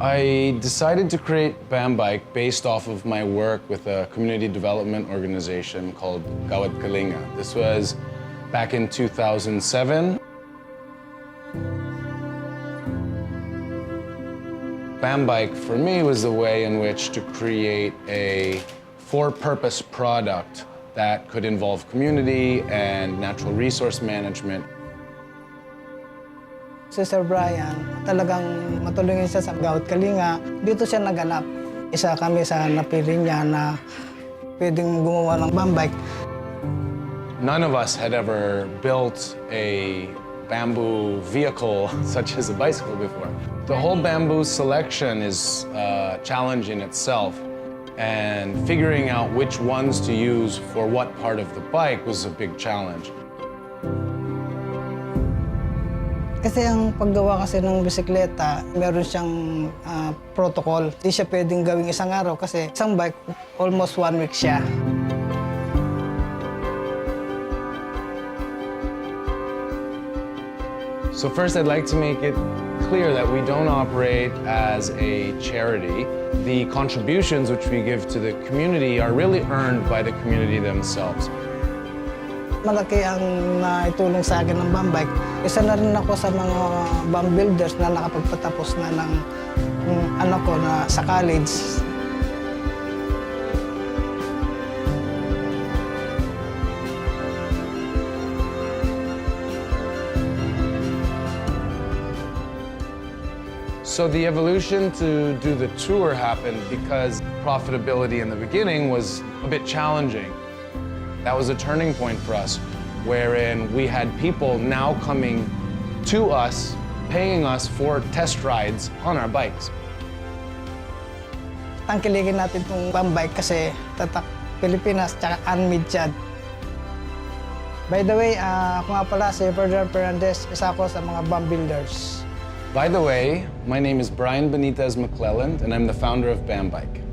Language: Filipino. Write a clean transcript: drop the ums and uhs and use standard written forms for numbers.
I decided to create Bambike based off of my work with a community development organization called Gawad Kalinga. This was back in 2007. Bambike, for me, was the way in which to create a for-purpose product that could involve community and natural resource management. Si Sir Bryan, talagang matulungin siya sa Gawad Kalinga. Dito siya naganap. Isa kami sa napili niya na pwedeng gumawa ng Bambike. None of us had ever built a bamboo vehicle such as a bicycle before. The whole bamboo selection is a challenge in itself, and figuring out which ones to use for what part of the bike was a big challenge. Kasi ang paggawa kasi ng bisikleta, meron siyang protocol. Hindi siya pwedeng gawing isang araw kasi isang bike, almost 1 week siya. So first, I'd like to make it clear that we don't operate as a charity. The contributions which we give to the community are really earned by the community themselves. Malaki ang naitulong sa akin ng Bambike. Isa na rin ako sa mga bomb builders na nakapagpatapos na ng anak ko na sa college. So the evolution to do the tour happened because profitability in the beginning was a bit challenging. That was a turning point for us, wherein we had people now coming to us, paying us for test rides on our bikes. Tangkiligin natin itong Bambike kasi tatak Pilipinas tsaka unmade siya. By the way, ako nga pala si Bryan Benitez, isa ako sa mga bomb builders. By the way, my name is Bryan Benitez McClelland, and I'm the founder of Bambike.